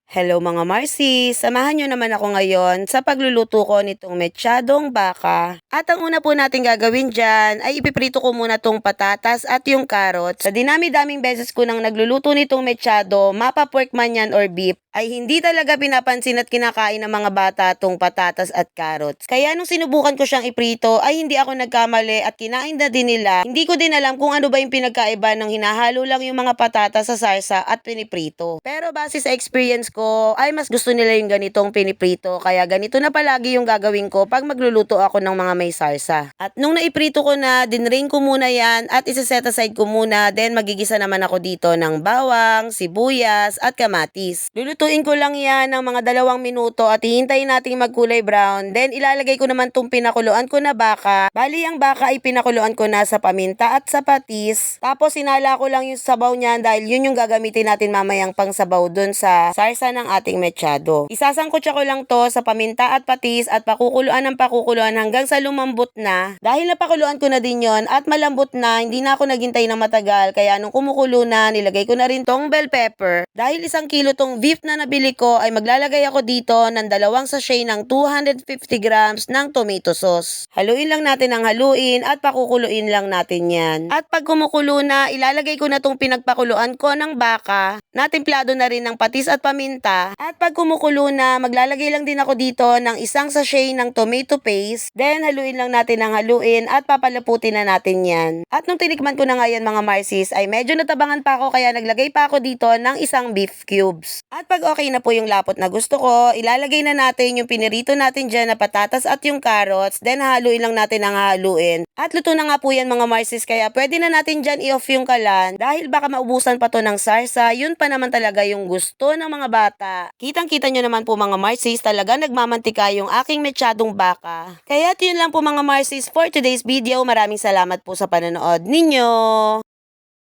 Hello mga Marcy, samahan nyo naman ako ngayon sa pagluluto ko nitong mechadong baka. At ang una po natin gagawin dyan ay ipiprito ko muna tong patatas at yung carrots. Sa dinami-daming beses ko nang nagluluto nitong mechado, mapa pork man yan or beef, ay hindi talaga pinapansin at kinakain ng mga bata tong patatas at carrots. Kaya nung sinubukan ko siyang iprito ay hindi ako nagkamali at kinain na din nila. Hindi ko din alam kung ano ba yung pinagkaiba ng hinahalo lang yung mga patatas sa sarsa at piniprito. Pero base sa experience ko ay mas gusto nila yung ganitong piniprito, kaya ganito na palagi yung gagawin ko pag magluluto ako ng mga may sarsa. At nung naiprito ko na, dinrain ko muna yan at isa-set aside ko muna, then magigisa naman ako dito ng bawang, sibuyas at kamatis. Lulutuin ko lang yan ng mga 2 minuto at hihintayin nating magkulay brown, then ilalagay ko naman tong pinakuluan ko na baka. Bali ang baka ay pinakuluan ko na sa paminta at sa patis, tapos sinala ko lang yung sabaw niyan dahil yun yung gagamitin natin mamayang pangsabaw dun sa sarsa ng ating mechado. Isasangkotsa ko lang to sa paminta at patis at pakukuluan ng pakukuluan hanggang sa lumambot na. Dahil napakuluan ko na din yon at malambot na, hindi na ako naghintay ng matagal, kaya nung kumukulo na, nilagay ko na rin tong bell pepper. Dahil 1 kilo tong beef na nabili ko ay maglalagay ako dito ng 2 sachet ng 250 grams ng tomato sauce. Haluin lang natin ang haluin at pakukuluin lang natin yan. At pag kumukulo na, ilalagay ko na tong pinagpakuluan ko ng baka. Natimplado na rin ng patis at paminta. At pag kumukulo na, maglalagay lang din ako dito ng 1 sachet ng tomato paste. Then haluin lang natin ang haluin at papalaputin na natin yan. At nung tinikman ko na nga yan mga Marcies ay medyo natabangan pa ako, kaya naglagay pa ako dito ng 1 beef cubes. At pag okay na po yung lapot na gusto ko, ilalagay na natin yung pinirito natin dyan na patatas at yung carrots. Then haluin lang natin ang haluin. At luto na nga po yan mga Marcies, kaya pwede na natin dyan i-off yung kalan dahil baka maubusan pa to ng sarsa. Yun pa naman talaga yung gusto ng mga bata. Kitang-kita nyo naman po mga Marcies, talaga nagmamantika yung aking mechadong baka. Kaya yun lang po mga Marcies for today's video. Maraming salamat po sa panonood ninyo.